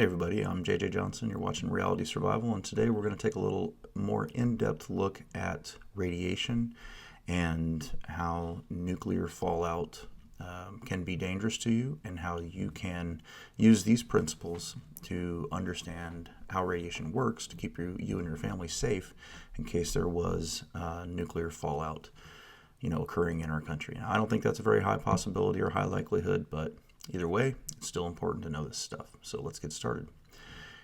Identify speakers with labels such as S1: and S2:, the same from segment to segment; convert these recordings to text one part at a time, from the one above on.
S1: Hey everybody, I'm JJ Johnson. You're watching Reality Survival, and today we're going to take a little more in-depth look at radiation and how nuclear fallout can be dangerous to you, and how you can use these principles to understand how radiation works to keep you and your family safe in case there was nuclear fallout, occurring in our country. Now, I don't think that's a very high possibility or high likelihood, but either way, it's still important to know this stuff. So let's get started.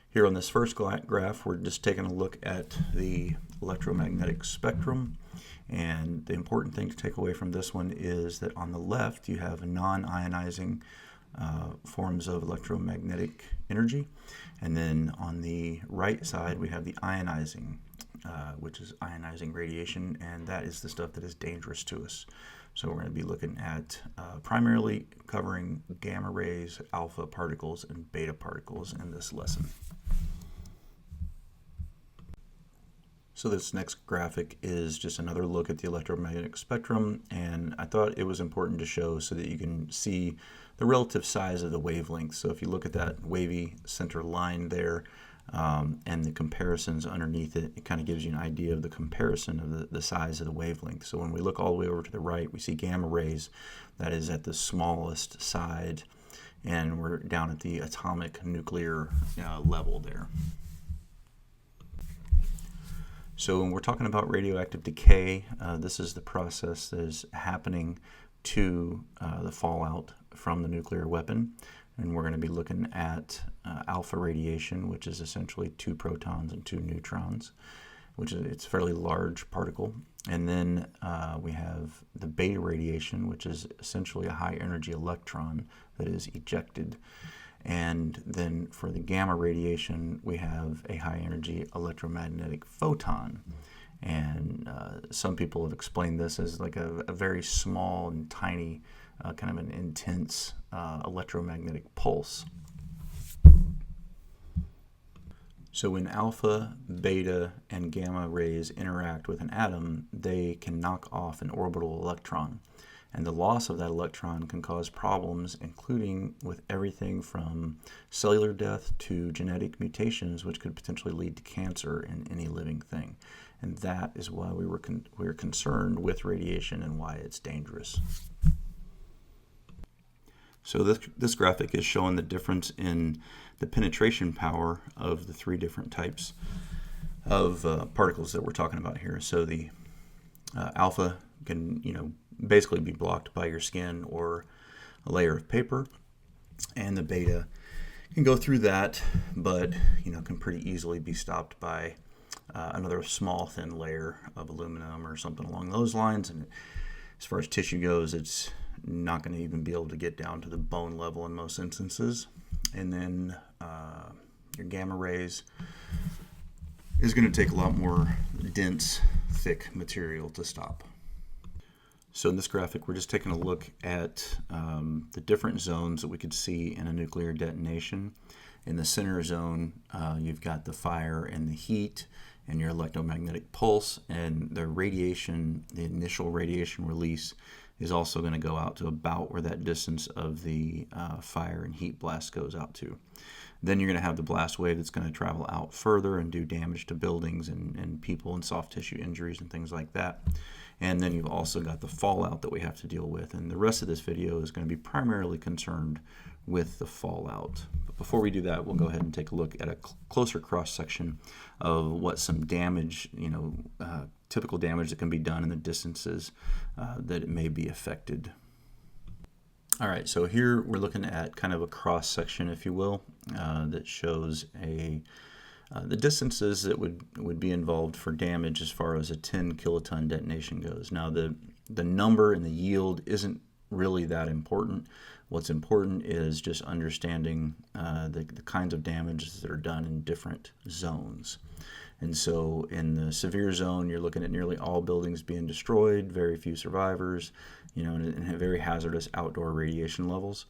S1: Here on this first graph, we're just taking a look at the electromagnetic spectrum. And the important thing to take away from this one is that on the left, you have non-ionizing forms of electromagnetic energy. And then on the right side, we have the ionizing, which is ionizing radiation, and that is the stuff that is dangerous to us. So we're going to be looking at primarily covering gamma rays, alpha particles, and beta particles in this lesson. So this next graphic is just another look at the electromagnetic spectrum, and I thought it was important to show so that you can see the relative size of the wavelength. So if you look at that wavy center line there, and the comparisons underneath it, it kind of gives you an idea of the comparison of the size of the wavelength. So when we look all the way over to the right, we see gamma rays. That is at the smallest side, and we're down at the atomic nuclear level there. So when we're talking about radioactive decay, this is the process that is happening to the fallout from the nuclear weapon. And we're going to be looking at alpha radiation, which is essentially 2 protons and 2 neutrons, it's a fairly large particle. And then we have the beta radiation, which is essentially a high energy electron that is ejected. And then for the gamma radiation, we have a high energy electromagnetic photon. And some people have explained this as like a very small and tiny, kind of an intense electromagnetic pulse. So when alpha, beta, and gamma rays interact with an atom, they can knock off an orbital electron. And the loss of that electron can cause problems, including with everything from cellular death to genetic mutations, which could potentially lead to cancer in any living thing. And that is why we're concerned with radiation and why it's dangerous. So this graphic is showing the difference in the penetration power of the 3 different types of particles that we're talking about here. So the alpha can, basically be blocked by your skin or a layer of paper, and the beta can go through that, but can pretty easily be stopped by another small thin layer of aluminum or something along those lines. And as far as tissue goes, it's not going to even be able to get down to the bone level in most instances. And then your gamma rays is going to take a lot more dense, thick material to stop. So in this graphic, we're just taking a look at the different zones that we could see in a nuclear detonation. In the center zone, you've got the fire and the heat and your electromagnetic pulse, and the radiation, the initial radiation release, is also going to go out to about where that distance of the fire and heat blast goes out to. Then you're going to have the blast wave that's going to travel out further and do damage to buildings and people and soft tissue injuries and things like that. And then you've also got the fallout that we have to deal with. And the rest of this video is going to be primarily concerned with the fallout. But before we do that, we'll go ahead and take a look at a closer cross-section of what some damage, typical damage that can be done in the distances that it may be affected. All right, so here we're looking at kind of a cross-section, if you will, that shows the distances that would be involved for damage as far as a 10 kiloton detonation goes. Now, the number and the yield isn't really that important. What's important is just understanding the kinds of damages that are done in different zones. And so in the severe zone, you're looking at nearly all buildings being destroyed, very few survivors, and very hazardous outdoor radiation levels.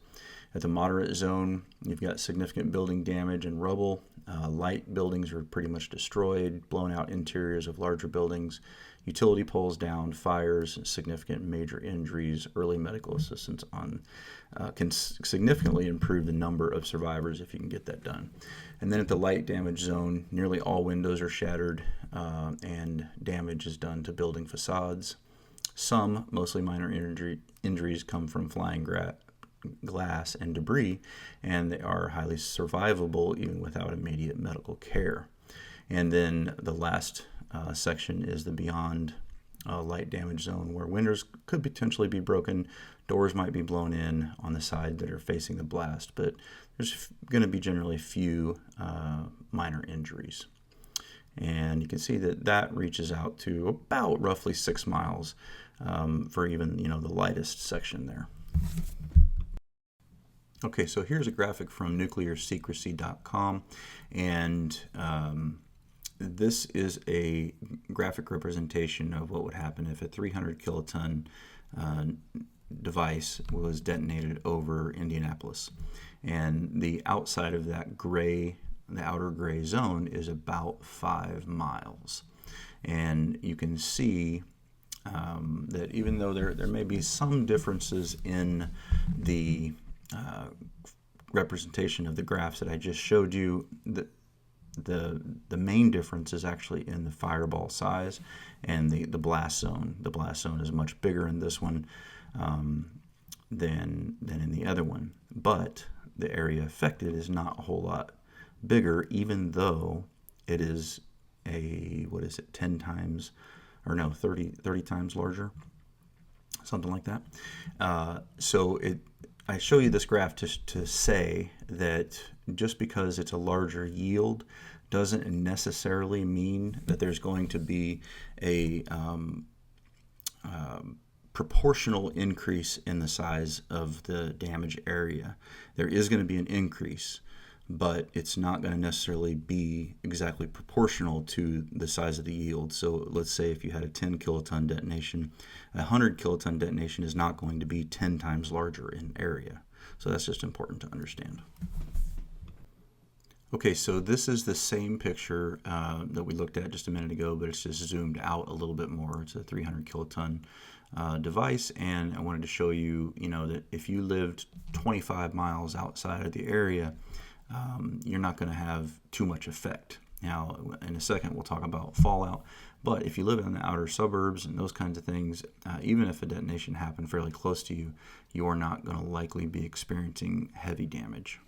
S1: At the moderate zone, you've got significant building damage and rubble. Light buildings are pretty much destroyed, blown out interiors of larger buildings. utility poles down, fires, significant major injuries, early medical assistance on can significantly improve the number of survivors if you can get that done. And then at the light damage zone, nearly all windows are shattered and damage is done to building facades. Some, mostly minor injuries, come from flying glass and debris, and they are highly survivable even without immediate medical care. And then the last section is the beyond light damage zone, where windows could potentially be broken, doors might be blown in on the side that are facing the blast, but there's going to be generally few minor injuries. And you can see that that reaches out to about roughly 6 miles for even the lightest section there. Okay, so here's a graphic from nuclearsecrecy.com, and this is a graphic representation of what would happen if a 300 kiloton device was detonated over Indianapolis. And the outside of that gray, the outer gray zone, is about 5 miles. And you can see that even though there may be some differences in the representation of the graphs that I just showed you, the main difference is actually in the fireball size and the blast zone. The blast zone is much bigger in this one than in the other one, but the area affected is not a whole lot bigger, even though it is 10 times, or no, 30 times larger, something like that. I show you this graph to say that just because it's a larger yield doesn't necessarily mean that there's going to be a proportional increase in the size of the damage area. There is going to be an increase, but it's not going to necessarily be exactly proportional to the size of the yield. So let's say if you had a 10 kiloton detonation, a 100 kiloton detonation is not going to be 10 times larger in area. So that's just important to understand. Okay, so this is the same picture that we looked at just a minute ago, but it's just zoomed out a little bit more. It's a 300 kiloton device, and I wanted to show you, that if you lived 25 miles outside of the area, you're not going to have too much effect. Now, in a second, we'll talk about fallout, but if you live in the outer suburbs and those kinds of things, even if a detonation happened fairly close to you, you are not going to likely be experiencing heavy damage.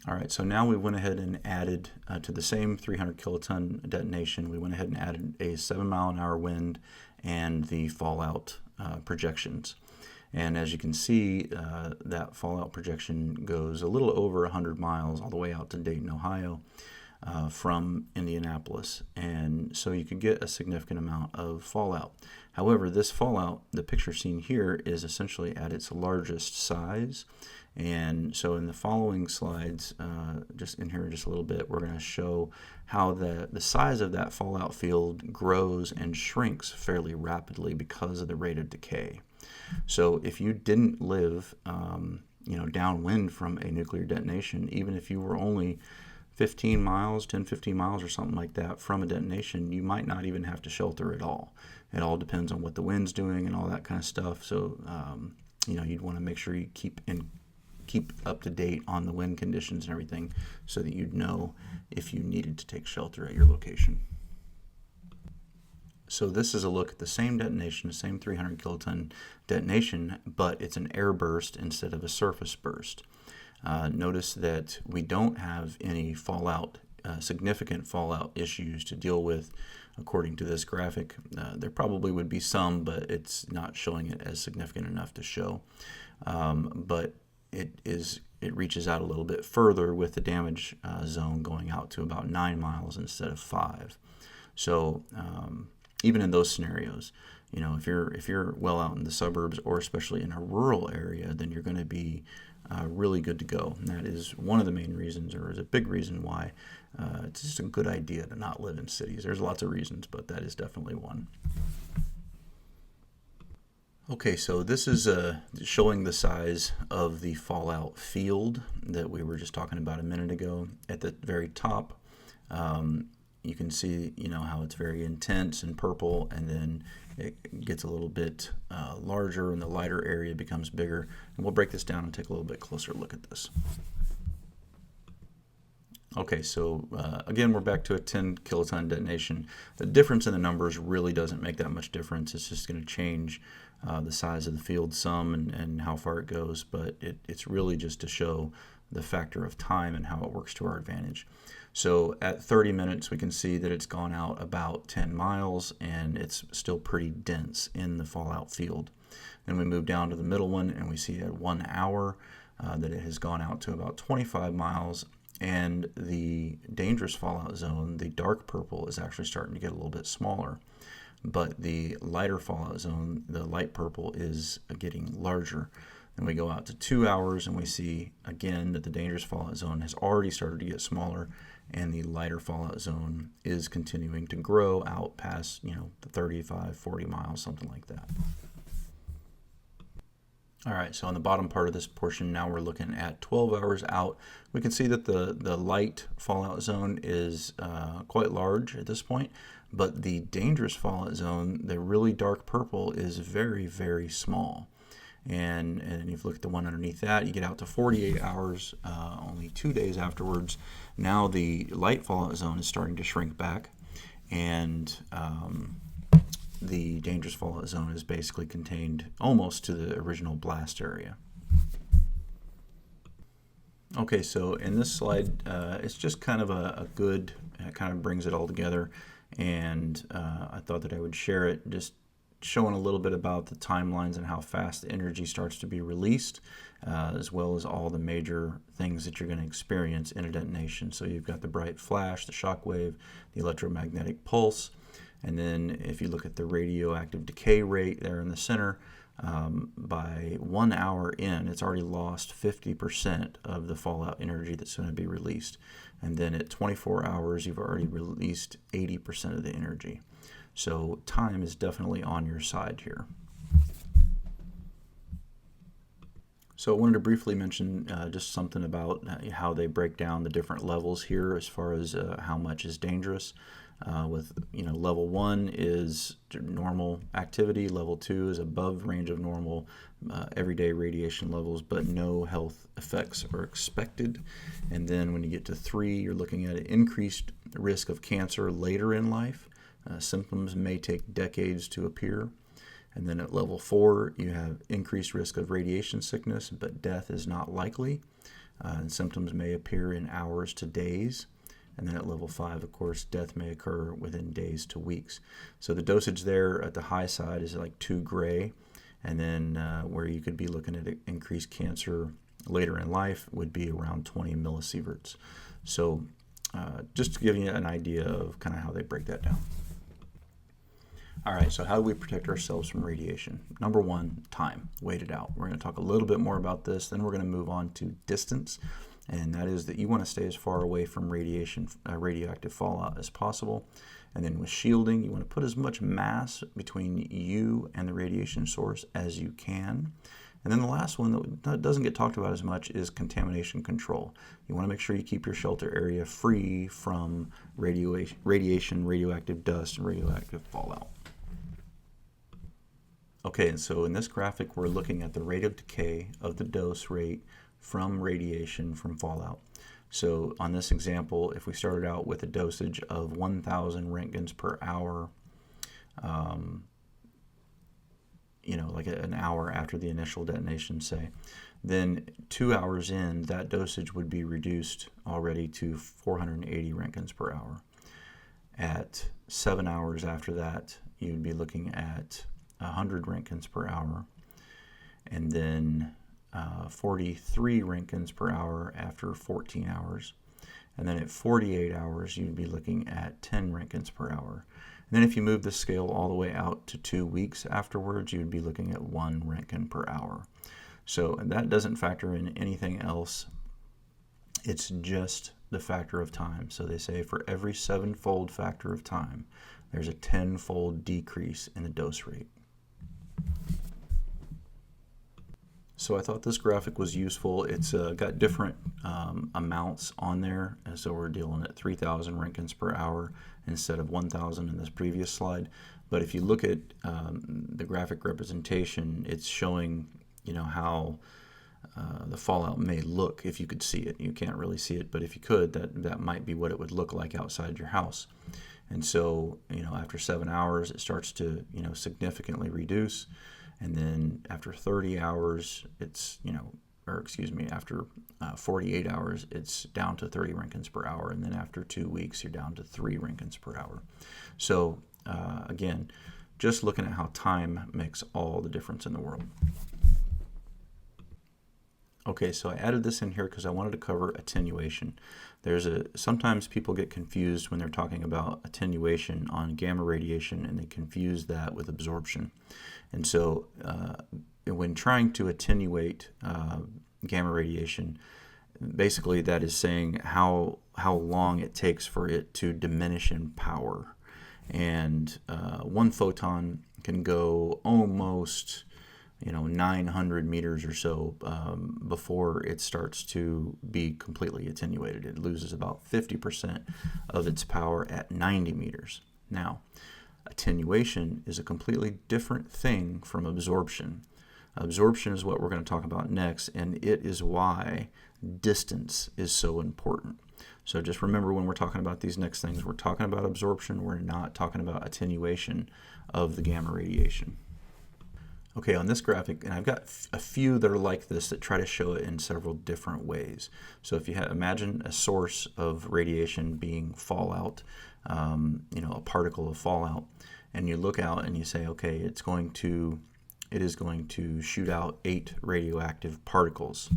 S1: All right, so now we went ahead and added to the same 300 kiloton detonation, we went ahead and added a 7-mile-an-hour wind and the fallout projections. And as you can see, that fallout projection goes a little over 100 miles all the way out to Dayton, Ohio, from Indianapolis. And so you could get a significant amount of fallout. However, this fallout, the picture seen here, is essentially at its largest size. And so in the following slides, just in here just a little bit, we're going to show how the size of that fallout field grows and shrinks fairly rapidly because of the rate of decay. So if you didn't live downwind from a nuclear detonation, even if you were only 15 miles, 10, 15 miles or something like that from a detonation, you might not even have to shelter at all. It all depends on what the wind's doing and all that kind of stuff. So, you'd want to make sure you keep up to date on the wind conditions and everything so that you'd know if you needed to take shelter at your location. So this is a look at the same detonation, the same 300 kiloton detonation, but it's an air burst instead of a surface burst. Notice that we don't have any fallout, significant fallout issues to deal with according to this graphic. There probably would be some, but it's not showing it as significant enough to show. But it reaches out a little bit further with the damage zone going out to about 9 miles instead of 5. So even in those scenarios, if you're well out in the suburbs or especially in a rural area, then you're going to be really good to go. And that is one of the main reasons, or is a big reason why it's just a good idea to not live in cities. There's lots of reasons, but that is definitely one. Okay, so this is showing the size of the fallout field that we were just talking about a minute ago. At the very top, you can see, how it's very intense and purple, and then it gets a little bit larger, and the lighter area becomes bigger. And we'll break this down and take a little bit closer look at this. Okay, so again, we're back to a 10 kiloton detonation. The difference in the numbers really doesn't make that much difference. It's just going to change the size of the field some and how far it goes, but it's really just to show the factor of time and how it works to our advantage. So at 30 minutes, we can see that it's gone out about 10 miles, and it's still pretty dense in the fallout field. Then we move down to the middle one, and we see at 1 hour that it has gone out to about 25 miles, and the dangerous fallout zone, the dark purple, is actually starting to get a little bit smaller. But the lighter fallout zone, the light purple, is getting larger. Then we go out to 2 hours, and we see again that the dangerous fallout zone has already started to get smaller, and the lighter fallout zone is continuing to grow out past, the 35, 40 miles, something like that. All right, so on the bottom part of this portion, now we're looking at 12 hours out. We can see that the light fallout zone is quite large at this point, but the dangerous fallout zone, the really dark purple, is very, very small. And if you look at the one underneath that, you get out to 48 hours, only 2 days afterwards. Now the light fallout zone is starting to shrink back, and the dangerous fallout zone is basically contained almost to the original blast area. Okay, so in this slide, it's just kind of a good, it kind of brings it all together, and I thought that I would share it, just showing a little bit about the timelines and how fast the energy starts to be released, as well as all the major things that you're going to experience in a detonation. So you've got the bright flash, the shock wave, the electromagnetic pulse, and then if you look at the radioactive decay rate there in the center, by 1 hour in, it's already lost 50% of the fallout energy that's going to be released. And then at 24 hours, you've already released 80% of the energy. So time is definitely on your side here. So I wanted to briefly mention just something about how they break down the different levels here as far as how much is dangerous. With level 1 is normal activity, level 2 is above range of normal everyday radiation levels, but no health effects are expected. And then when you get to 3, you're looking at an increased risk of cancer later in life. Symptoms may take decades to appear. And then at level 4, you have increased risk of radiation sickness, but death is not likely. And symptoms may appear in hours to days. And then at level 5, of course, death may occur within days to weeks. So the dosage there at the high side is like 2 gray. And then where you could be looking at increased cancer later in life would be around 20 millisieverts. So just to give you an idea of kind of how they break that down. All right, so how do we protect ourselves from radiation? Number 1, time, wait it out. We're going to talk a little bit more about this, then we're going to move on to distance, and that is that you want to stay as far away from radioactive fallout as possible. And then with shielding, you want to put as much mass between you and the radiation source as you can. And then the last one that doesn't get talked about as much is contamination control. You want to make sure you keep your shelter area free from radiation, radioactive dust, and radioactive fallout. Okay, and so in this graphic, we're looking at the rate of decay of the dose rate from radiation from fallout. So on this example, if we started out with a dosage of 1,000 roentgens per hour, like an hour after the initial detonation, say, then 2 hours in, that dosage would be reduced already to 480 roentgens per hour. At 7 hours after that, you'd be looking at 100 roentgens per hour, and then 43 roentgens per hour after 14 hours. And then at 48 hours, you'd be looking at 10 roentgens per hour. And then if you move the scale all the way out to 2 weeks afterwards, you'd be looking at 1 roentgen per hour. So that doesn't factor in anything else. It's just the factor of time. So they say for every 7-fold factor of time, there's a 10-fold decrease in the dose rate. So I thought this graphic was useful. It's got different amounts on there, and so we're dealing at 3,000 Roentgens per hour instead of 1,000 in this previous slide. But if you look at the graphic representation, it's showing, how the fallout may look if you could see it. You can't really see it, but if you could, that might be what it would look like outside your house. And so, after 7 hours, it starts to, significantly reduce. And then after 30 hours, it's, after 48 hours, it's down to 30 Roentgens per hour. And then after 2 weeks, you're down to 3 Roentgens per hour. So, again, just looking at how time makes all the difference in the world. Okay, so I added this in here because I wanted to cover attenuation. Sometimes people get confused when they're talking about attenuation on gamma radiation, and they confuse that with absorption. And so when trying to attenuate gamma radiation, basically that is saying how long it takes for it to diminish in power. And one photon can go almost 900 meters or so before it starts to be completely attenuated. It loses about 50% of its power at 90 meters. Now, attenuation is a completely different thing from absorption. Absorption is what we're going to talk about next, and it is why distance is so important. So just remember, when we're talking about these next things, we're talking about absorption. We're not talking about attenuation of the gamma radiation. Okay, on this graphic, and I've got a few that are like this that try to show it in several different ways. So if you imagine a source of radiation being fallout, a particle of fallout, and you look out and you say, okay, it is going to shoot out 8 radioactive particles.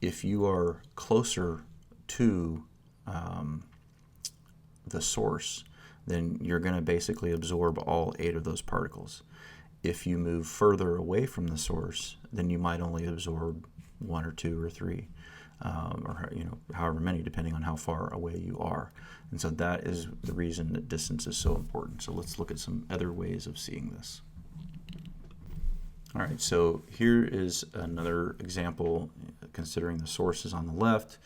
S1: If you are closer to the source, then you're going to basically absorb all 8 of those particles. If you move further away from the source, then you might only absorb 1 or 2 or 3, or however many, depending on how far away you are. And so that is the reason that distance is so important. So let's look at some other ways of seeing this. All right, so here is another example, considering the source is on the left,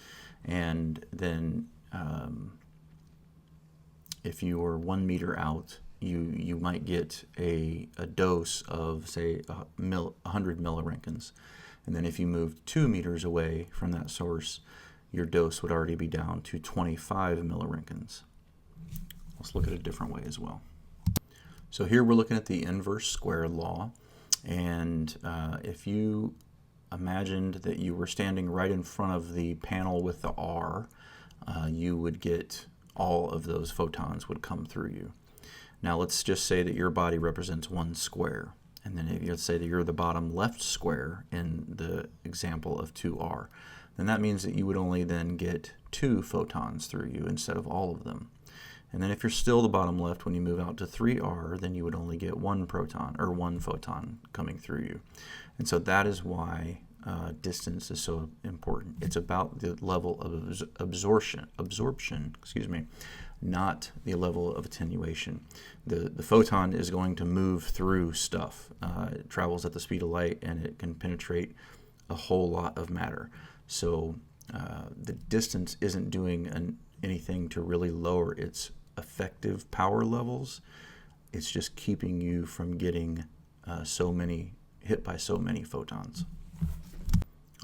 S1: and then if you were 1 meter out, you might get a dose of, say, 100 milliroentgens. And then if you move 2 meters away from that source, your dose would already be down to 25 milliroentgens. Let's look at a different way as well. So here we're looking at the inverse square law. And if you imagined that you were standing right in front of the panel with the R, you would get all of those photons would come through you. Now let's just say that your body represents 1 square, and then if you say that you're the bottom left square in the example of 2R, then that means that you would only then get 2 photons through you instead of all of them. And then if you're still the bottom left when you move out to 3R, then you would only get 1 proton or 1 photon coming through you. And so that is why distance is so important. It's about the level of absorption, not the level of attenuation. The photon is going to move through stuff. It travels at the speed of light, and it can penetrate a whole lot of matter. So the distance isn't doing anything to really lower its effective power levels. It's just keeping you from getting hit by so many photons.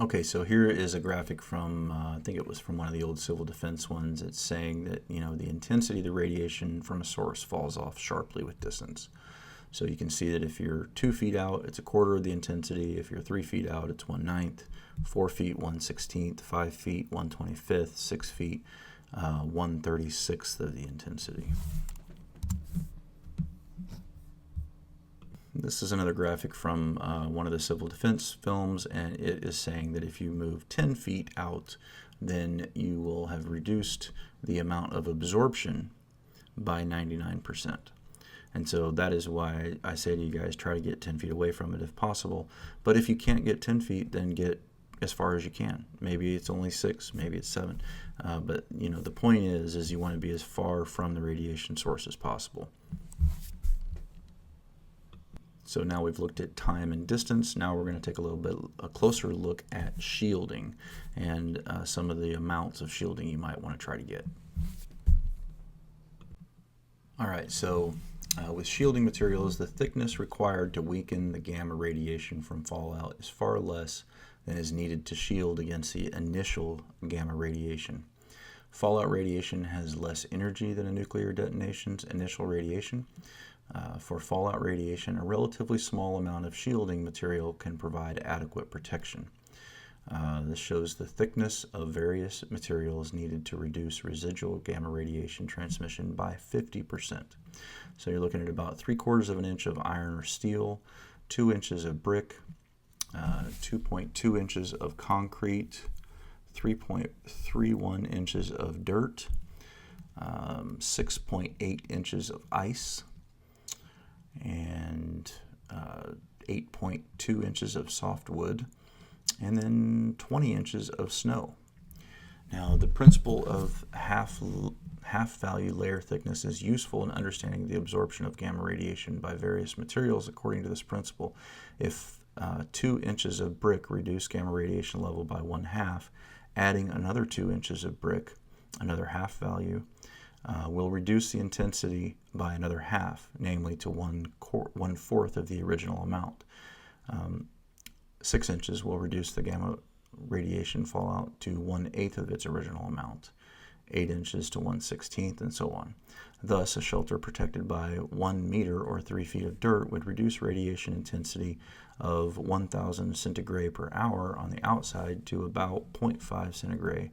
S1: Okay, so here is a graphic from, I think it was from one of the old civil defense ones. It's saying that, the intensity of the radiation from a source falls off sharply with distance. So you can see that if you're 2 feet out, it's 1/4 of the intensity. If you're 3 feet out, it's 1/9. 4 feet, 1/16. 5 feet, 1/25. 6 feet, 1/36 of the intensity. This is another graphic from one of the civil defense films, and it is saying that if you move 10 feet out, then you will have reduced the amount of absorption by 99%. And so that is why I say to you guys, try to get 10 feet away from it if possible. But if you can't get 10 feet, then get as far as you can. Maybe it's only 6, maybe it's 7. But the point is you want to be as far from the radiation source as possible. So now we've looked at time and distance. Now we're going to take a closer look at shielding and some of the amounts of shielding you might want to try to get. All right, so with shielding materials, the thickness required to weaken the gamma radiation from fallout is far less than is needed to shield against the initial gamma radiation. Fallout radiation has less energy than a nuclear detonation's initial radiation. For fallout radiation, a relatively small amount of shielding material can provide adequate protection. This shows the thickness of various materials needed to reduce residual gamma radiation transmission by 50%. So you're looking at about 3/4 of an inch of iron or steel, 2 inches of brick, 2.2 inches of concrete, 3.31 inches of dirt, 6.8 inches of ice, and 8.2 inches of softwood, and then 20 inches of snow. Now, the principle of half value layer thickness is useful in understanding the absorption of gamma radiation by various materials. According to this principle, if 2 inches of brick reduce gamma radiation level by 1/2, adding another 2 inches of brick, another half value, will reduce the intensity by another half, namely to 1/4 of the original amount. 6 inches will reduce the gamma radiation fallout to 1/8 of its original amount, 8 inches to 1/16, and so on. Thus, a shelter protected by 1 meter or 3 feet of dirt would reduce radiation intensity of 1,000 centigrade per hour on the outside to about 0.5 centigrade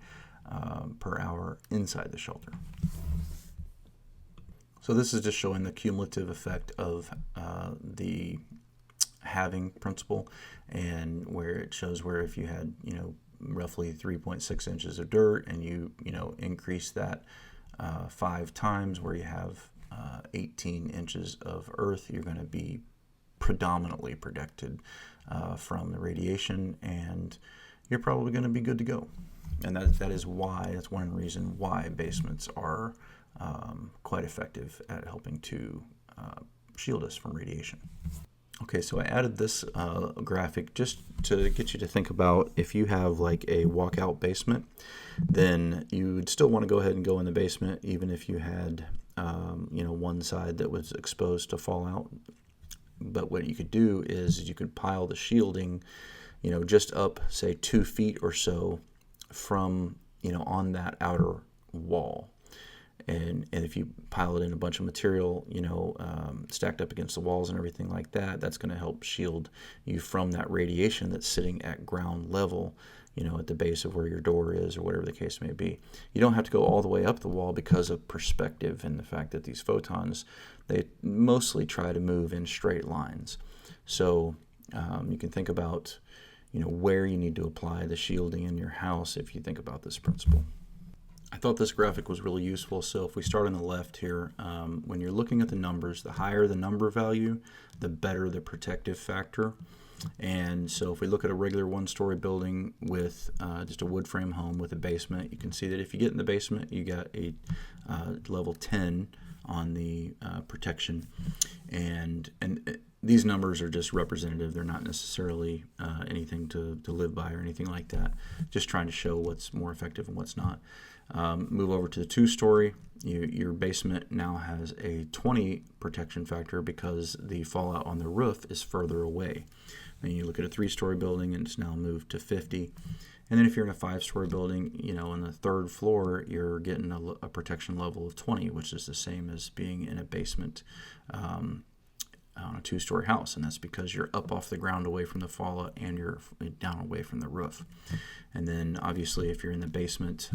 S1: per hour inside the shelter. So this is just showing the cumulative effect of the halving principle, and where it shows where if you had roughly 3.6 inches of dirt and you increase that 5 times, where you have 18 inches of earth, you're going to be predominantly protected from the radiation, and you're probably going to be good to go. And that's one reason why basements are quite effective at helping to shield us from radiation. Okay, so I added this graphic just to get you to think about, if you have like a walkout basement, then you would still want to go ahead and go in the basement even if you had one side that was exposed to fallout. But what you could do is you could pile the shielding just up, say, 2 feet or so from on that outer wall. And if you pile it in a bunch of material, stacked up against the walls and everything like that, that's going to help shield you from that radiation that's sitting at ground level, at the base of where your door is, or whatever the case may be. You don't have to go all the way up the wall because of perspective and the fact that these photons, they mostly try to move in straight lines. So you can think about, where you need to apply the shielding in your house if you think about this principle. I thought this graphic was really useful. So if we start on the left here, when you're looking at the numbers, the higher the number value, the better the protective factor. And so if we look at a regular one-story building with just a wood frame home with a basement, you can see that if you get in the basement, you got a level 10 on the protection. And these numbers are just representative. They're not necessarily anything to live by or anything like that. Just trying to show what's more effective and what's not. Move over to the 2-story. Your basement now has a 20 protection factor because the fallout on the roof is further away. And you look at a 3-story building and it's now moved to 50. And then if you're in a 5-story building, on the 3rd floor, you're getting a protection level of 20, which is the same as being in a basement on a 2-story house. And that's because you're up off the ground away from the fallout and you're down away from the roof. And then obviously if you're in the basement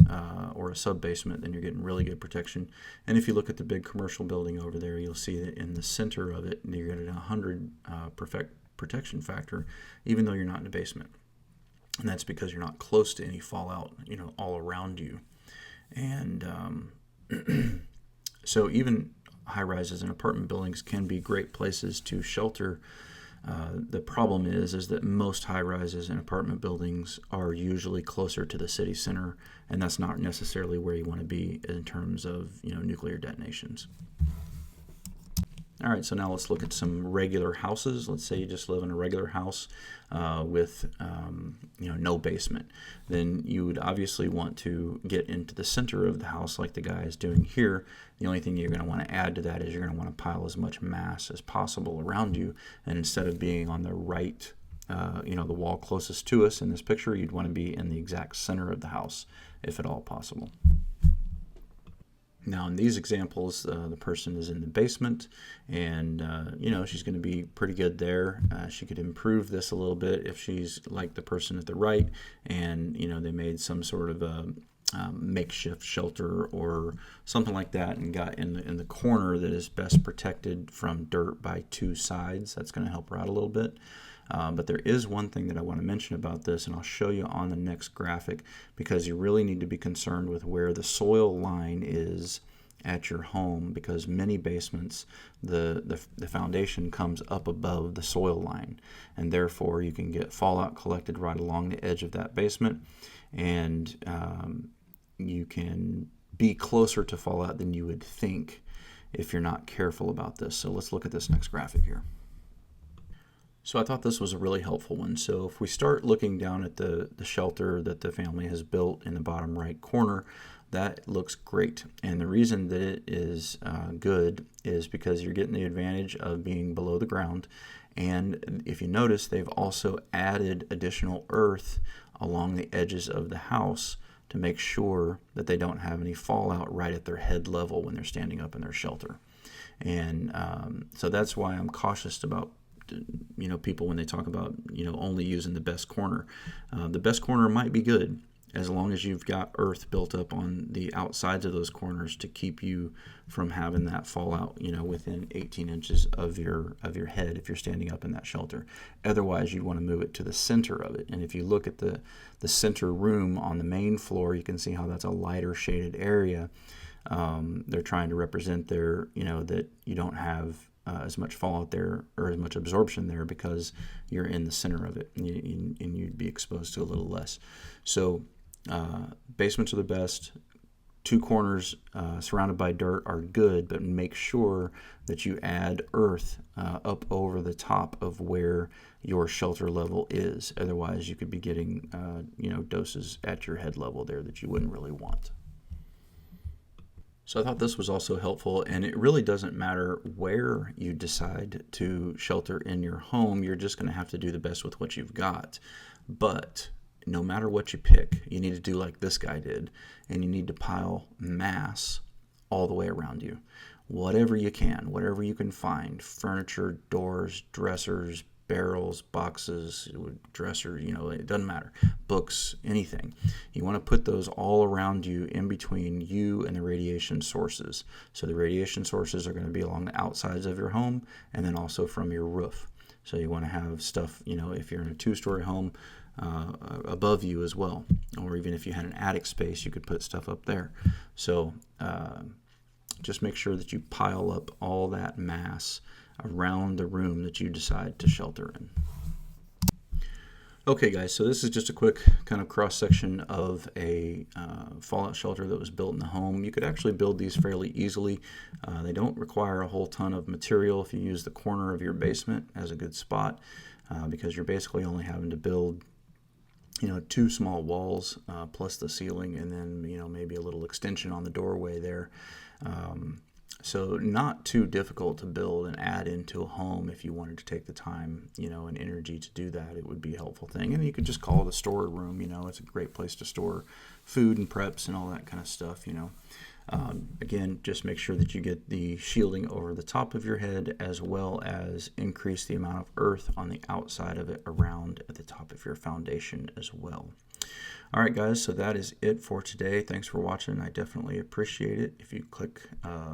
S1: or a sub-basement, then you're getting really good protection. And if you look at the big commercial building over there, you'll see that in the center of it, you're getting a 100 protection factor, even though you're not in the basement. And that's because you're not close to any fallout, all around you. And so even high-rises and apartment buildings can be great places to shelter. The problem is that most high-rises and apartment buildings are usually closer to the city center, and that's not necessarily where you want to be in terms of nuclear detonations. All right, so now let's look at some regular houses. Let's say you just live in a regular house with no basement. Then you would obviously want to get into the center of the house like the guy is doing here. The only thing you're going to want to add to that is you're going to want to pile as much mass as possible around you. And instead of being on the right, the wall closest to us in this picture, you'd want to be in the exact center of the house, if at all possible. Now, in these examples, the person is in the basement, and she's going to be pretty good there. She could improve this a little bit if she's like the person at the right, and they made some sort of a makeshift shelter or something like that, and got in the corner that is best protected from dirt by two sides. That's going to help her out a little bit. But there is one thing that I want to mention about this, and I'll show you on the next graphic, because you really need to be concerned with where the soil line is at your home, because many basements, the foundation comes up above the soil line, and therefore you can get fallout collected right along the edge of that basement, and you can be closer to fallout than you would think if you're not careful about this. So let's look at this next graphic here. So I thought this was a really helpful one. So if we start looking down at the shelter that the family has built in the bottom right corner, that looks great. And the reason that it is good is because you're getting the advantage of being below the ground. And if you notice, they've also added additional earth along the edges of the house to make sure that they don't have any fallout right at their head level when they're standing up in their shelter. And so that's why I'm cautious about people when they talk about only using the best corner. The best corner might be good as long as you've got earth built up on the outsides of those corners to keep you from having that fallout within 18 inches of your head if you're standing up in that shelter. Otherwise, you'd want to move it to the center of it. And if you look at the center room on the main floor, you can see how that's a lighter shaded area. They're trying to represent there that you don't have as much fallout there or as much absorption there because you're in the center of it, and you'd be exposed to a little less. So basements are the best. Two corners surrounded by dirt are good, but make sure that you add earth up over the top of where your shelter level is. Otherwise, you could be getting doses at your head level there that you wouldn't really want. So I thought this was also helpful, and it really doesn't matter where you decide to shelter in your home. You're just going to have to do the best with what you've got. But no matter what you pick, you need to do like this guy did, and you need to pile mass all the way around you. Whatever you can find, furniture, doors, dressers, barrels, boxes, dressers, it doesn't matter, books, anything. You want to put those all around you in between you and the radiation sources. So the radiation sources are going to be along the outsides of your home and then also from your roof. So you want to have stuff, if you're in a two-story home, above you as well. Or even if you had an attic space, you could put stuff up there. So just make sure that you pile up all that mass around the room that you decide to shelter in. Okay guys, so this is just a quick kind of cross-section of a fallout shelter that was built in the home. You could actually build these fairly easily. They don't require a whole ton of material if you use the corner of your basement as a good spot, because you're basically only having to build two small walls plus the ceiling, and then maybe a little extension on the doorway there. So not too difficult to build and add into a home. If you wanted to take the time, and energy to do that, it would be a helpful thing. And you could just call it a storeroom. It's a great place to store food and preps and all that kind of stuff. Again, just make sure that you get the shielding over the top of your head, as well as increase the amount of earth on the outside of it around at the top of your foundation as well. All right, guys, so that is it for today. Thanks for watching. I definitely appreciate it. If you click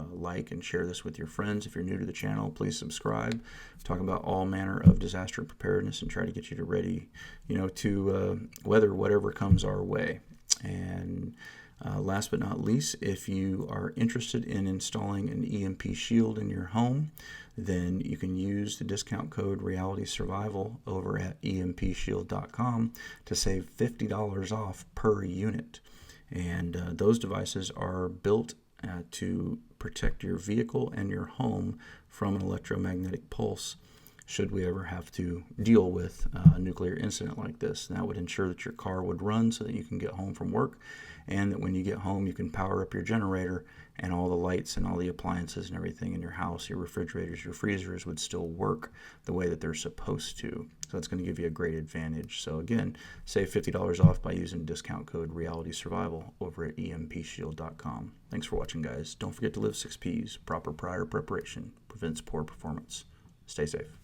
S1: like and share this with your friends. If you're new to the channel, please subscribe. Talk about all manner of disaster preparedness and try to get you ready, to weather whatever comes our way. And last but not least, if you are interested in installing an EMP shield in your home, then you can use the discount code Reality Survival over at empshield.com to save $50 off per unit. And those devices are built to protect your vehicle and your home from an electromagnetic pulse should we ever have to deal with a nuclear incident like this. And that would ensure that your car would run so that you can get home from work, and that when you get home you can power up your generator and all the lights and all the appliances and everything in your house, your refrigerators, your freezers, would still work the way that they're supposed to. So that's going to give you a great advantage. So again, save $50 off by using discount code RealitySurvival over at empshield.com. Thanks for watching, guys. Don't forget to live 6 Ps. Proper prior preparation prevents poor performance. Stay safe.